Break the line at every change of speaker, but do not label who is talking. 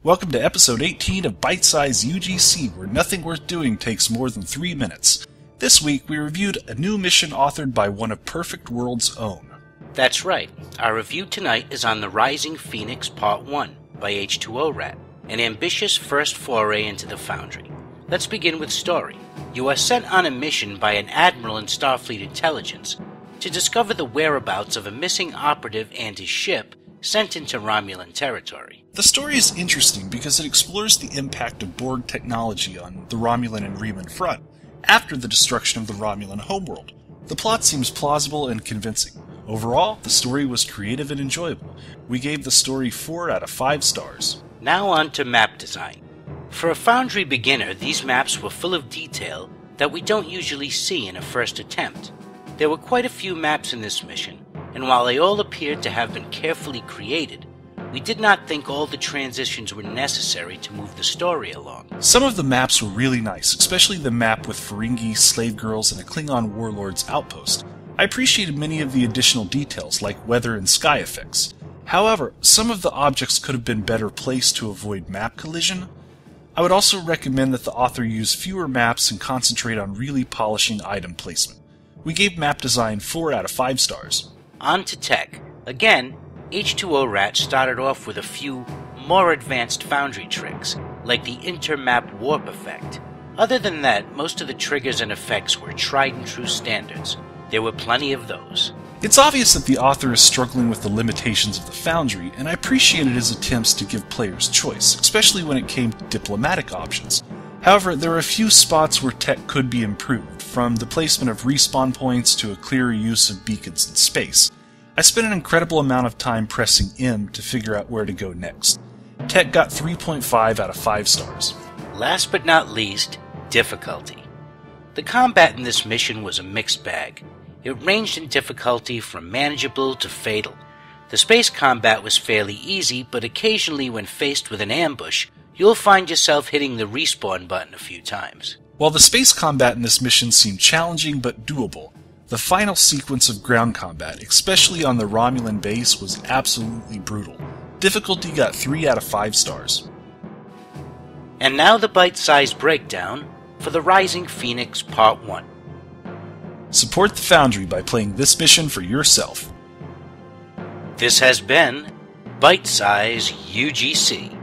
Welcome to episode 18 of Bite-Size UGC, where nothing worth doing takes more than 3 minutes. This week we reviewed a new mission authored by one of Perfect World's own.
That's right. Our review tonight is on The Rising Phoenix Part 1 by H2O-Rat, an ambitious first foray into the Foundry. Let's begin with story. You are sent on a mission by an admiral in Starfleet Intelligence to discover the whereabouts of a missing operative and his ship sent into Romulan territory.
The story is interesting because it explores the impact of Borg technology on the Romulan and Reman front after the destruction of the Romulan homeworld. The plot seems plausible and convincing. Overall, the story was creative and enjoyable. We gave the story 4 out of 5 stars.
Now on to map design. For a Foundry beginner, these maps were full of detail that we don't usually see in a first attempt. There were quite a few maps in this mission, and while they all appeared to have been carefully created, we did not think all the transitions were necessary to move the story along.
Some of the maps were really nice, especially the map with Ferengi, slave girls, and a Klingon warlord's outpost. I appreciated many of the additional details, like weather and sky effects. However, some of the objects could have been better placed to avoid map collision. I would also recommend that the author use fewer maps and concentrate on really polishing item placement. We gave map design 4 out of 5 stars.
On to tech. Again, H2O-Rat started off with a few more advanced Foundry tricks, like the intermap warp effect. Other than that, most of the triggers and effects were tried and true standards. There were plenty of those.
It's obvious that the author is struggling with the limitations of the Foundry, and I appreciated his attempts to give players choice, especially when it came to diplomatic options. However, there are a few spots where tech could be improved, from the placement of respawn points to a clearer use of beacons in space. I spent an incredible amount of time pressing M to figure out where to go next. Tech got 3.5 out of 5 stars.
Last but not least, difficulty. The combat in this mission was a mixed bag. It ranged in difficulty from manageable to fatal. The space combat was fairly easy, but occasionally when faced with an ambush, you'll find yourself hitting the respawn button a few times.
While the space combat in this mission seemed challenging but doable, the final sequence of ground combat, especially on the Romulan base, was absolutely brutal. Difficulty got 3 out of 5 stars.
And now the bite-sized breakdown for The Rising Phoenix Part 1.
Support the Foundry by playing this mission for yourself.
This has been Bite-Size UGC.